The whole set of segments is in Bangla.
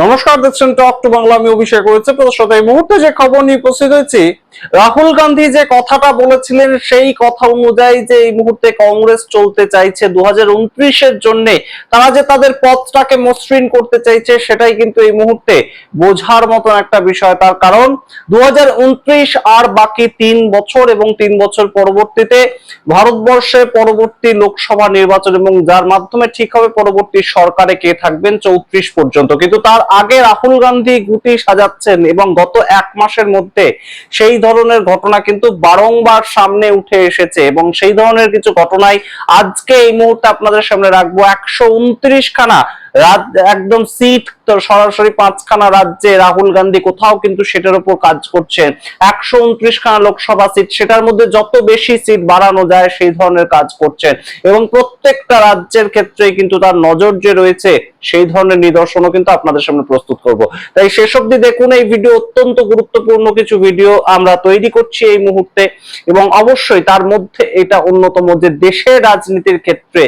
নমস্কার, দেখছেন টক টু বাংলা। আমি অভিষেক রয়েছে প্রদর্শক। এই মুহূর্তে যে খবর নিয়ে উপস্থিত হয়েছি, রাহুল গান্ধী যে কথাটা বলেছিলেন সেই কথা অনুযায়ী যে এই মুহূর্তে কংগ্রেস চলতে চাইছে 2029-এর জন্য, তারা যে তাদের পথটাকে মসৃণ করতে চাইছে সেটাই কিন্তু এই মুহূর্তে বোঝার মতন একটা বিষয়। তার কারণ 2029 আর বাকি 3 বছর এবং 3 বছর পরবর্তীতে ভারতবর্ষে পরবর্তী লোকসভা নির্বাচন এবং যার মাধ্যমে ঠিক হবে পরবর্তী সরকারে কে থাকবেন 34 পর্যন্ত। কিন্তু তার আগে রাহুল গান্ধী গুটি সাজাচ্ছেন এবং গত 1 মাসের মধ্যে সেই ধরনের ঘটনা কিন্তু বারংবার সামনে উঠে এসেছে এবং সেই ধরনের কিছু ঘটনাই আজকে এই মুহূর্তে আপনাদের সামনে রাখবো। 129 খানা একদম সিট, তো সরাসরি 5খানা রাজ্যে রাহুল গান্ধী কোথাও কিন্তু সেটার উপর কাজ করছেন। 129 খানা লোকসভা সিট, সেটার মধ্যে যত বেশি সিট বাড়ানো যায় সেই ধরনের কাজ করছেন এবং প্রত্যেকটা রাজ্যের ক্ষেত্রে কিন্তু তার নজর যে রয়েছে সেই ধরনের নিদর্শনও কিন্তু আপনাদের সামনে প্রস্তুত করব। তাই শেষ অবধি দেখুন, এই ভিডিও অত্যন্ত গুরুত্বপূর্ণ কিছু ভিডিও আমরা তৈরি করছি এই মুহূর্তে এবং অবশ্যই তার মধ্যে এটা অন্যতম যে দেশের রাজনীতির ক্ষেত্রে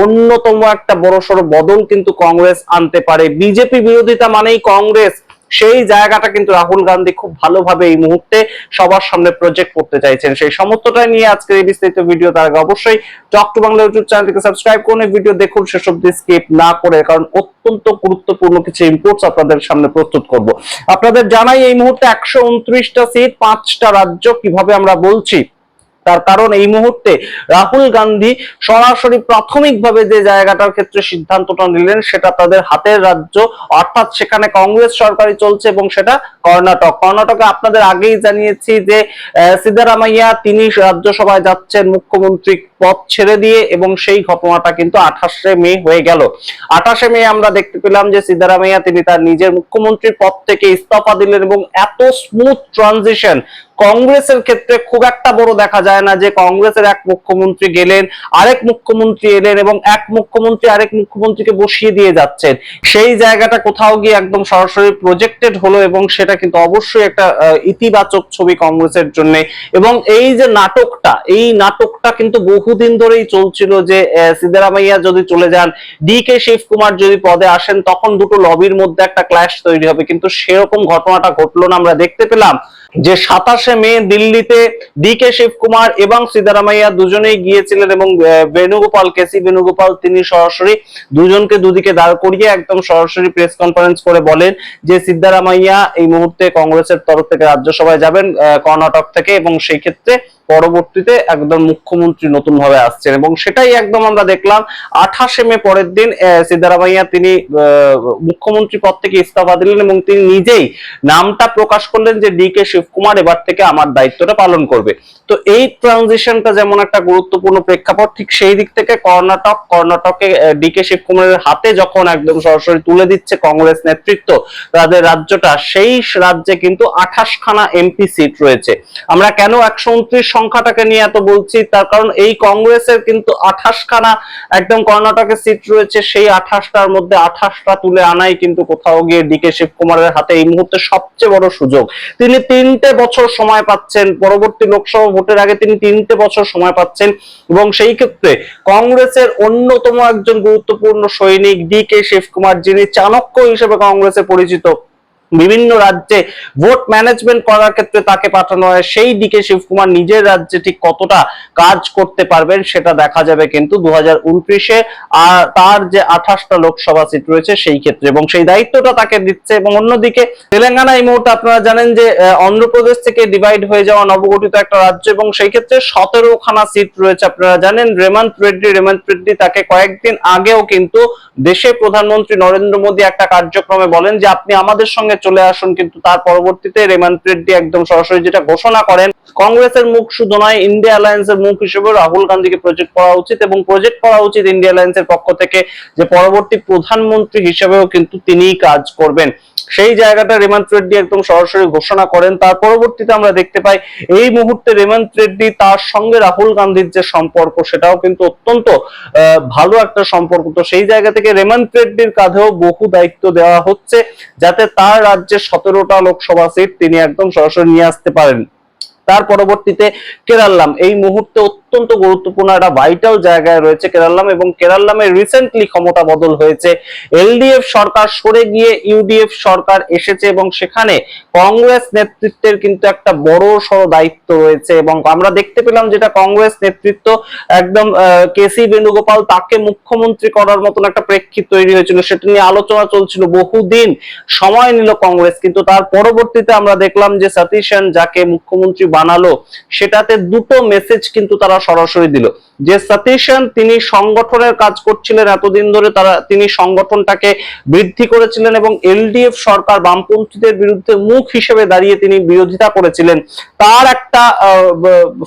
অন্যতম একটা বড়সড় বদল কিন্তু কংগ্রেস আনতে পারে। বিজেপি বিরোধিতা মানেই কংগ্রেস, সেই জায়গাটা কিন্তু রাহুল গান্ধী খুব ভালোভাবে এই মুহূর্তে সবার সামনে প্রজেক্ট করতে চাইছেন। সেই সমস্তটাই নিয়ে আজকের এই বিস্তারিত ভিডিও। তার আগে অবশ্যই টক টু বাংলা ইউটিউব চ্যানেলটিকে সাবস্ক্রাইব করুন, এই ভিডিও দেখুন শেষ অবধি স্কিপ না করে, কারণ অত্যন্ত গুরুত্বপূর্ণ কিছু ইনপুটস আপনাদের সামনে প্রস্তুত করব। আপনাদের জানাই এই মুহূর্তে 129টা সিট, 5টা রাজ্য। কিভাবে আমরা বলছি তার কারণ এই মুহূর্তে রাহুল গান্ধী সরাসরি প্রাথমিকভাবে যে জায়গাটার ক্ষেত্রে সিদ্ধান্তটা নিলেন সেটা তাদের হাতের রাজ্য, অর্থাৎ সেখানে কংগ্রেস সরকারই চলছে এবং সেটা কর্ণাটক। কর্ণাটকে আপনাদের আগেই জানিয়েছি যে সিদ্দারামাইয়া তিনি রাজ্যসভায় যাচ্ছেন মুখ্যমন্ত্রী পদ ছেড়ে দিয়ে এবং সেই ঘটনাটা কিন্তু 28শে মে হয়ে গেল। 28শে মে আমরা দেখতে পেলাম যে সিদ্দারামাইয়া তিনি তার নিজের মুখ্যমন্ত্রীর পদ থেকে ইস্তফা দিলেন এবং এত স্মুথ ট্রানজিশন কংগ্রেসের ক্ষেত্রে খুব একটা বড় দেখা যায় না, যে কংগ্রেসের এক মুখ্যমন্ত্রী গেলেন, আরেক মুখ্যমন্ত্রী এলেন এবং এক মুখ্যমন্ত্রী আরেক মুখ্যমন্ত্রীকে বসিয়ে দিয়ে যাচ্ছেন। সেই জায়গাটা কোথাও গিয়ে একদম সরাসরি প্রজেক্টেড হলো এবং সেটা কিন্তু অবশ্যই একটা ইতিবাচক ছবি কংগ্রেসের জন্য। এবং এই যে নাটকটা, এই নাটকটা কিন্তু বহুদিন ধরেই চলছিল যে সিদ্দারামাইয়া যদি চলে যান, ডি.কে. শিবকুমার যদি পদে আসেন, তখন দুটো লবির মধ্যে একটা ক্ল্যাশ তৈরি হবে। কিন্তু সেরকম ঘটনাটা ঘটলো না। আমরা দেখতে পেলাম যে 27শে মে দিল্লিতে ডি.কে. শিবকুমার এবং সিদ্দারামাইয়া দুজনেই গিয়েছিলেন এবং কেসি বেণুগোপাল তিনি সরাসরি দুজনকে দুদিকে দাঁড় করিয়ে একদম সরাসরি প্রেস কনফারেন্স করে বলেন যে সিদ্দারামাইয়া এই মুহূর্তে কংগ্রেসের তরফ থেকে রাজ্যসভায় যাবেন কর্ণাটক থেকে এবং সেই ক্ষেত্রে পরবর্তীতে একদম মুখ্যমন্ত্রী নতুন ভাবে আসছেন এবং সেটাই একদম আমরা দেখলাম। 28শে মে পরের দিন সিদ্দারামাইয়া তিনি মুখ্যমন্ত্রী পদ থেকে ইস্তফা দিলেন এবং তিনি নিজেই নামটা প্রকাশ করলেন যে ডি.কে. শিবকুমার এবার থেকে আমার দায়িত্বটা পালন করবে। তো এই ট্রানজিশনটা যেমন একটা গুরুত্বপূর্ণ প্রেক্ষাপট, ঠিক সেই দিক থেকে কর্ণাটকে ডি.কে. শিবকুমারের হাতে যখন একদম সরাসরি তুলে দিচ্ছে কংগ্রেস নেতৃত্ব তাদের রাজ্যটা, সেই রাজ্যে কিন্তু 28খানা এমপি সিট রয়েছে। আমরা কেন 129 সংখ্যাটাকে নিয়ে এত বলছি, তার কারণ এই কংগ্রেসের কিন্তু 28খানা একদম কর্ণাটকে সিট রয়েছে। সেই 28টার মধ্যে 28টা তুলে আনাই কিন্তু কোথাও গিয়ে ডি.কে. শিবকুমারের হাতে এই মুহূর্তে সবচেয়ে বড় সুযোগ। তিনি 3টে বছর সময় পাচ্ছেন, পরবর্তী লোকসভা ভোটের আগে তিনি 3টে বছর সময় পাচ্ছেন এবং সেই ক্ষেত্রে কংগ্রেসের অন্যতম একজন গুরুত্বপূর্ণ সৈনিক ডি.কে. শিবকুমার, যিনি চাণক্য হিসেবে কংগ্রেসে পরিচিত, বিভিন্ন রাজ্যে ভোট ম্যানেজমেন্ট করার ক্ষেত্রে তাকে পাঠানো হয়, সেই ডি.কে. শিবকুমার নিজের রাজ্যে ঠিক কতটা কাজ করতে পারবেন সেটা দেখা যাবে কিন্তু 2029-এ আর তার যে 28টা লোকসভা সিট রয়েছে সেই ক্ষেত্রে, এবং সেই দায়িত্বটা তাকে দিচ্ছে। এবং অন্যদিকে তেলেঙ্গানা এই মুহূর্তে আপনারা জানেন যে অন্ধ্রপ্রদেশ থেকে ডিভাইড হয়ে যাওয়া নবগঠিত একটা রাজ্য এবং সেই ক্ষেত্রে 17খানা সিট রয়েছে। আপনারা জানেন রেমন্ত রেড্ডি তাকে কয়েকদিন আগেও কিন্তু দেশে প্রধানমন্ত্রী নরেন্দ্র মোদী একটা কার্যক্রমে বলেন যে আপনি আমাদের সঙ্গে চলে আসুন, কিন্তু তার পরবর্তীতে রেমন্ত রেড্ডি একদম সরাসরি যেটা ঘোষণা করেন, কংগ্রেসের মুখ শুধু নয় ইন্ডিয়া অ্যালায়েন্সের মুখ হিসেবে রাহুল গান্ধীকে প্রজেক্ট করা উচিত এবং প্রজেক্ট করা উচিত ইন্ডিয়া অ্যালায়েন্সের পক্ষ থেকে যে পরবর্তী প্রধানমন্ত্রী হিসেবেও কিন্তু তিনিই কাজ করবেন। সেই জায়গাটা রেমন্ত রেড্ডি একদম সরাসরি ঘোষণা করেন। তার পরবর্তীতে আমরা দেখতে পাই এই মুহূর্তে রেমন্ত রেড্ডি তার সঙ্গে রাহুল গান্ধীর যে সম্পর্ক সেটাও কিন্তু অত্যন্ত ভালো একটা সম্পর্ক। তো সেই জায়গা থেকে রেমন্ত রেড্ডির কাঁধেও বহু দায়িত্ব দেওয়া হচ্ছে যাতে তার রাজ্যের 17টা লোকসভা সিট তিনি একদম সরাসরি নিয়ে আসতে পারেন। তার পরবর্তীতে কেরালাম এই মুহূর্তে অত্যন্ত গুরুত্বপূর্ণ একটা ভাইটাল জায়গায় রয়েছে কেরাল্লাম, এবং কেরাল্লামে রিসেন্টলি ক্ষমতা বদল হয়েছে, এলডিএফ সরকার সরে গিয়ে ইউডিএফ সরকার এসেছে এবং সেখানে কংগ্রেস নেতৃত্বের কিন্তু একটা বড় সড় দায়িত্ব রয়েছে। এবং আমরা দেখতে পেলাম যেটা কংগ্রেস নেতৃত্ব একদম কেসি বেণুগোপাল তাকে মুখ্যমন্ত্রী করার মতন একটা প্রেক্ষিত তৈরি হয়েছিল, সেটা নিয়ে আলোচনা চলছিল, বহুদিন সময় নিল কংগ্রেস, কিন্তু তার পরবর্তীতে আমরা দেখলাম যে সতীশন যাকে মুখ্যমন্ত্রী বানালো সেটাতে দুটো মেসেজ কিন্তু তারা সরাসরি দিল। যে সতীশন তিনি সংগঠনের কাজ করছিলেন এতদিন ধরে, তিনি সংগঠনটাকে বৃদ্ধি করেছিলেন এবং এলডিএফ সরকার বামপন্থীদের বিরুদ্ধে মুখ হিসেবে দাঁড়িয়ে তিনি বিরোধিতা করেছিলেন, তার একটা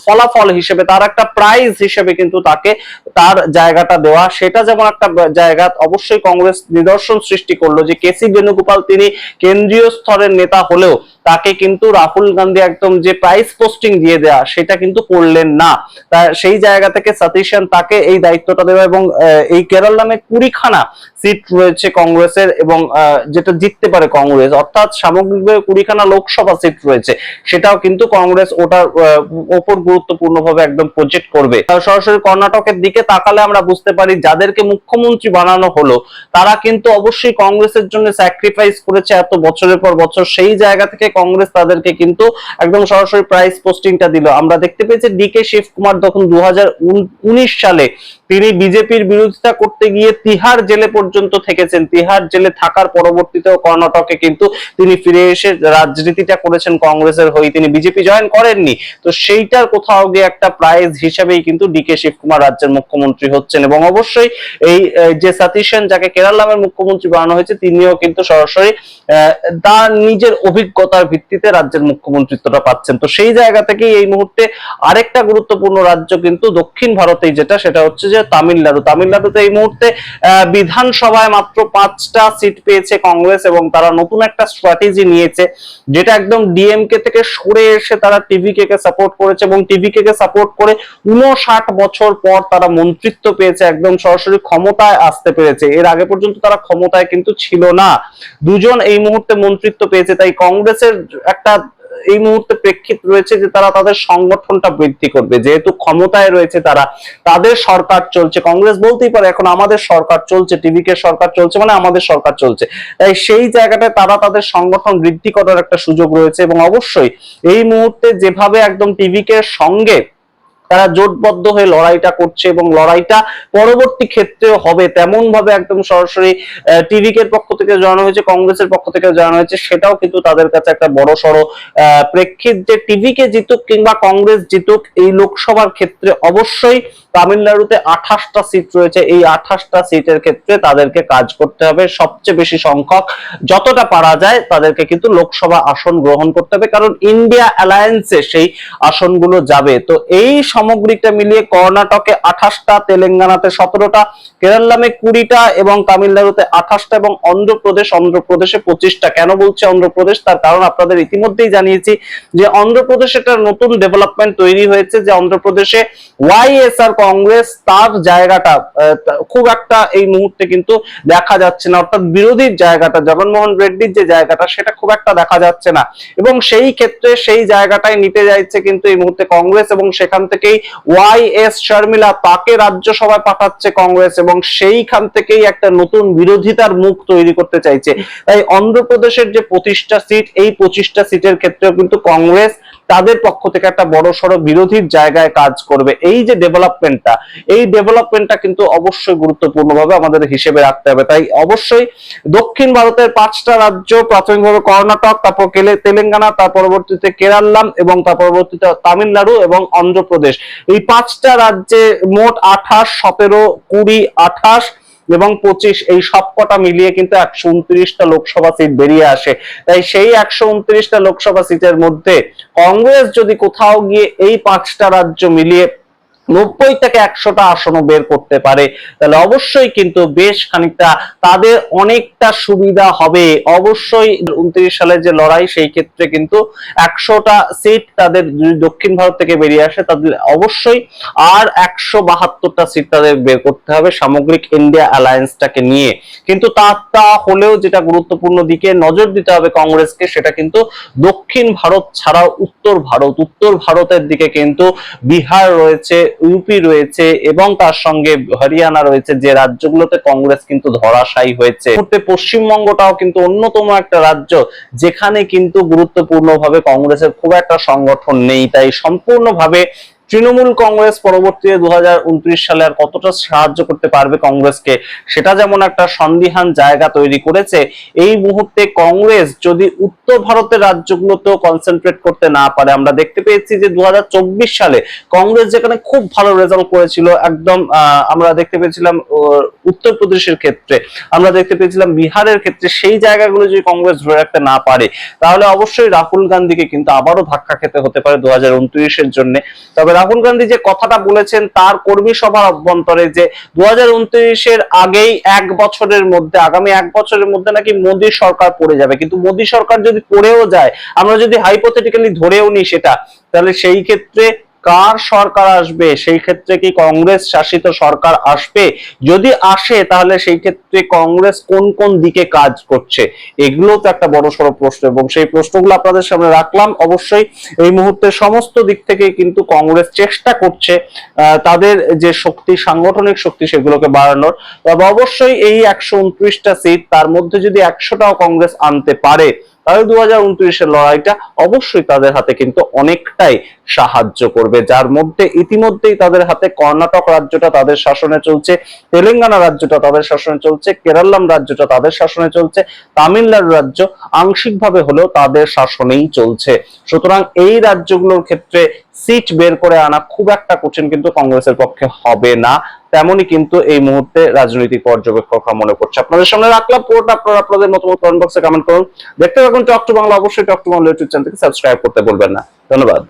ফলাফল হিসেবে, তার একটা প্রাইজ হিসেবে কিন্তু তাকে তার জায়গাটা দেওয়া, সেটা যেমন একটা জায়গা অবশ্যই কংগ্রেস নিদর্শন সৃষ্টি করলো যে কেসি বেণুগোপাল তিনি কেন্দ্রীয় স্তরের নেতা হলেও তাকে কিন্তু রাহুল গান্ধী একদম যে প্রাইস পোস্টিং দিয়ে দেয়া সেটা কিন্তু করলেন না। সেই জায়গা থেকে সতীশন তাকে এই দায়িত্বটা দেওয়া, এবং এই কেরালামে 20খানা সিট রয়েছে কংগ্রেসের, এবং যেটা জিততে পারে কংগ্রেস, অর্থাৎ সামগ্রিকভাবে 20খানা লোকসভা সিট রয়েছে, সেটাও কিন্তু কংগ্রেস ওটার ওপর গুরুত্বপূর্ণভাবে একদম প্রজেক্ট করবে। সরাসরি কর্ণাটকের দিকে তাকালে আমরা বুঝতে পারি যাদেরকে মুখ্যমন্ত্রী বানানো হলো তারা কিন্তু অবশ্যই কংগ্রেসের জন্য স্যাক্রিফাইস করেছে এত বছরের পর বছর, সেই জায়গা থেকে কংগ্রেস তাদেরকে কিন্তু একদম সরাসরি প্রাইস পোস্টিংটা দিল। আমরা দেখতে পেয়েছি ডিকে শিব কুমার তখন 2019 সালে তিনি বিজেপির বিরোধিতা করতে গিয়ে তিহার জেলে পর্যন্ত থেকেছেন, তিহার জেলে থাকার পরবর্তীতেও কর্ণাটকে কিন্তু তিনি ফিরে এসে রাজনীতিটা করেছেন কংগ্রেসের হয়ে, তিনি বিজেপি জয়েন করেননি, তো সেইটার কোথাও গিয়ে একটা প্রাইজ হিসেবেই কিন্তু ডিকে শিব কুমার রাজ্যের মুখ্যমন্ত্রী হচ্ছেন। এবং অবশ্যই এই যে সতীশন যাকে কেরালামের মুখ্যমন্ত্রী বানানো হয়েছে তিনিও কিন্তু সরাসরি তার নিজের অভিজ্ঞতার ভিত্তিতে রাজ্যের মুখ্যমন্ত্রিত্বটা পাচ্ছেন। তো সেই জায়গা থেকে এই মুহূর্তে আরেকটা গুরুত্বপূর্ণ রাজ্য কিন্তু দক্ষিণ ভারতে যেটা, সেটা হচ্ছে যে তামিলনাড়ু। তামিলনাড়ুতে এই মুহূর্তে বিধানসভায় মাত্র 5টা সিট পেয়েছে কংগ্রেস, এবং তারা নতুন একটা স্ট্র্যাটেজি নিয়েছে যেটা একদম ডিএমকে থেকে সরে এসে তারা টিভিকে কে সাপোর্ট করেছে, এবং টিভিকে কে সাপোর্ট করে 59 বছর পর তারা মন্ত্রিত্ব পেয়েছে, একদম সরাসরি ক্ষমতায় আসতে পেরেছে। এর আগে পর্যন্ত তারা ক্ষমতায় কিন্তু ছিল না, দুজন এই মুহূর্তে মন্ত্রিত্ব পেয়েছে। তাই কংগ্রেসের একটা এই মুহূর্তে প্রেক্ষিত রয়েছে যে তারা তাদের সংগঠনটা বৃদ্ধি করবে, যেহেতু ক্ষমতায় রয়েছে তারা, তাদের সরকার চলছে, কংগ্রেস বলতেই পারে এখন আমাদের সরকার চলছে, টিভিকে সরকার চলছে মানে আমাদের সরকার চলছে, তাই সেই জায়গাটায় তারা তাদের সংগঠন বৃদ্ধি করার একটা সুযোগ রয়েছে। এবং অবশ্যই এই মুহূর্তে যেভাবে একদম টিভিকে সঙ্গে তারা জোটবদ্ধ হয়ে লড়াইটা করছে এবং লড়াইটা পরবর্তী ক্ষেত্রেও হবে, তেমন ভাবে একদম সরাসরি টিভিকের পক্ষ থেকে জানানো হয়েছে, কংগ্রেসের পক্ষ থেকে জানানো হয়েছে, সেটাও কিন্তু তাদের কাছে একটা বড় সড়ো প্রেক্ষিত যে টিভিকে জিতুক কিংবা কংগ্রেস জিতুক এই লোকসভার ক্ষেত্রে অবশ্যই তামিলনাড়ুতে 28টা সিট রয়েছে, এই 28টা সিটের ক্ষেত্রে তাদেরকে কাজ করতে হবে, সবচেয়ে বেশি সংখ্যক যতটা পারা যায় তাদেরকে কিন্তু লোকসভা আসন গ্রহণ করতে হবে, কারণ ইন্ডিয়া অ্যালায়েন্সে সেই আসনগুলো যাবে। তো এই সামগ্রিকটা মিলিয়ে কর্ণাটকে 28টা, তেলেঙ্গানাতে 17টা, কেরালামে 20টা এবং তামিলনাড়ুতে 28টা এবং অন্ধ্রপ্রদেশে 25টা। কেন বলছি অন্ধ্রপ্রদেশ, তার কারণ আপনাদের ইতিমধ্যেই জানিয়েছি যে অন্ধ্রপ্রদেশে একটা নতুন ডেভেলপমেন্ট তৈরি হয়েছে, যে অন্ধ্রপ্রদেশে ওয়াইএসআর কংগ্রেস তার জায়গাটা খুব একটা এই মুহূর্তে কিন্তু দেখা যাচ্ছে না, অর্থাৎ বিরোধীর জায়গাটা জগনমোহন রেড্ডির যে জায়গাটা সেটা খুব একটা দেখা যাচ্ছে না, এবং সেই ক্ষেত্রে সেই জায়গাটাই নিতে যাচ্ছে কিন্তু এই মুহূর্তে কংগ্রেস, এবং সেখান থেকেই ওয়াইএস শর্মিলা তাকে রাজ্যসভায় পাঠাচ্ছে কংগ্রেস, এবং সেইখান থেকেই একটা নতুন বিরোধিতার মুখ তৈরি করতে চাইছে। তাই অন্ধ্রপ্রদেশের যে 25টা সিট, এই 25টা সিটের ক্ষেত্রেও কিন্তু কংগ্রেস তাদের পক্ষ থেকে একটা বড় সড়ো বিরোধীর জায়গায় কাজ করবে। এই যে ডেভেলপমেন্টটা, এই ডেভেলপমেন্টটা কিন্তু অবশ্যই গুরুত্বপূর্ণভাবে আমাদের হিসেবে রাখতে হবে। তাই অবশ্যই দক্ষিণ ভারতের 5টা রাজ্য, প্রাথমিকভাবে কর্ণাটক, তারপর তেলেঙ্গানা, তার পরবর্তীতে কেরালা এবং তার পরবর্তীতে তামিলনাড়ু এবং অন্ধ্রপ্রদেশ, এই 5টা রাজ্যে মোট 28, 17, 20, 28 এবং 25 এই সবকটা মিলিয়ে কিন্তু 129টা লোকসভা সিট বেরিয়ে আসে। তাই সেই 129টা লোকসভা সিটের মধ্যে কংগ্রেস যদি কোথাও গিয়ে এই 5টা রাজ্য মিলিয়ে 90 থেকে 100টা আসনও বের করতে পারে, তাহলে অবশ্যই কিন্তু বেশ খানিকটা তাদের অনেকটা সুবিধা হবে। অবশ্যই 29 সালের যে লড়াই, সেই ক্ষেত্রে কিন্তু 100টা সিট তাদের যদি দক্ষিণ ভারত থেকে বেরিয়ে আসে, তাদের অবশ্যই আর 172টা সিট তাদের বের করতে হবে সামগ্রিক ইন্ডিয়া অ্যালায়েন্সটাকে নিয়ে। কিন্তু তা হলেও যেটা গুরুত্বপূর্ণ দিকে নজর দিতে হবে কংগ্রেসকে, সেটা কিন্তু দক্ষিণ ভারত ছাড়াও উত্তর ভারতের দিকে কিন্তু বিহার রয়েছে, ইউপি রয়েছে এবং তার সঙ্গে হরিয়ানা রয়েছে, যে রাজ্যগুলোতে কংগ্রেস কিন্তু ধরাশায়ী হয়েছে। পশ্চিমবঙ্গটাও কিন্তু অন্যতম একটা রাজ্য যেখানে কিন্তু গুরুত্বপূর্ণভাবে কংগ্রেসের খুব একটা সংগঠন নেই। তাই সম্পূর্ণভাবে তৃণমূল কংগ্রেস পরবর্তীতে 2029 সালে আর কতটা সাহায্য করতে পারবে কংগ্রেসকে, সেটা যেমন একটা সন্দিহান জায়গা তৈরি করেছে। এই মুহূর্তে কংগ্রেস যদি উত্তর ভারতের রাজ্যগুলোতেও কনসেন্ট্রেট করতে না পারে, আমরা দেখতে পেয়েছি যে 2024 সালে কংগ্রেস যেখানে খুব ভালো রেজাল্ট করেছিল, একদম আমরা দেখতে পেয়েছিলাম উত্তরপ্রদেশের ক্ষেত্রে, আমরা দেখতে পেয়েছিলাম বিহারের ক্ষেত্রে, সেই জায়গাগুলো যদি কংগ্রেস ধরে রাখতে না পারে তাহলে অবশ্যই রাহুল গান্ধীকে কিন্তু আবারও ধাক্কা খেতে হতে পারে 2029-এর জন্য। তবে রাহুল গান্ধী যে কথাটা বলেছেন তার কর্মী সভার অভ্যন্তরে, যে 2029-এর আগেই আগামী এক বছরের মধ্যে নাকি মোদী সরকার পড়ে যাবে, কিন্তু মোদী সরকার যদি পড়েও যায়, আমরা যদি হাইপোথেটিক্যালি ধরেও নিই সেটা, তাহলে সেই ক্ষেত্রে কার সরকার আসবে? সেই ক্ষেত্রে কি কংগ্রেস শাসিত সরকার আসবে? যদি আসে তাহলে সেই ক্ষেত্রে কংগ্রেস কোন কোন দিকে কাজ করছে, এগুলো তো একটা বড়সড় প্রশ্ন, এবং সেই প্রশ্নগুলো আপনাদের সামনে রাখলাম। অবশ্যই এই মুহূর্তে সমস্ত দিক থেকে কিন্তু কংগ্রেস চেষ্টা করছে তাদের যে শক্তি, সাংগঠনিক শক্তি, সেগুলোকে বাড়ানোর। তবে অবশ্যই এই 129টা সিট, তার মধ্যে যদি 100টাও কংগ্রেস আনতে পারে তাহলে 2029-এর লড়াইটা অবশ্যই তাদের হাতে কিন্তু অনেকটাই সাহায্য করবে, যার মধ্যে ইতিমধ্যেই তাদের হাতে কর্ণাটক রাজ্যটা তাদের শাসনে চলছে, তেলেঙ্গানা রাজ্যটা তাদের শাসনে চলছে, কেরালাম রাজ্যটা তাদের শাসনে চলছে, তামিলনাড়ু রাজ্য আংশিকভাবে হলেও তাদের শাসনেই চলছে। সুতরাং এই রাজ্যগুলোর ক্ষেত্রে সিট বের করে আনা খুব একটা কঠিন কিন্তু কংগ্রেসের পক্ষে হবে না, তেমনই কিন্তু এই মুহূর্তে রাজনৈতিক পর্যবেক্ষকরা মনে করছে। আপনাদের সামনে রাখলাম পুরোটা, আপনারা আপনাদের মতামত কমেন্ট বক্সে কমেন্ট করুন। দেখতে থাকুন টক টু বাংলা। অবশ্যই টক টু বাংলা ইউটিউব চ্যানেলকে সাবস্ক্রাইব করতে ভুলবেন না। ধন্যবাদ।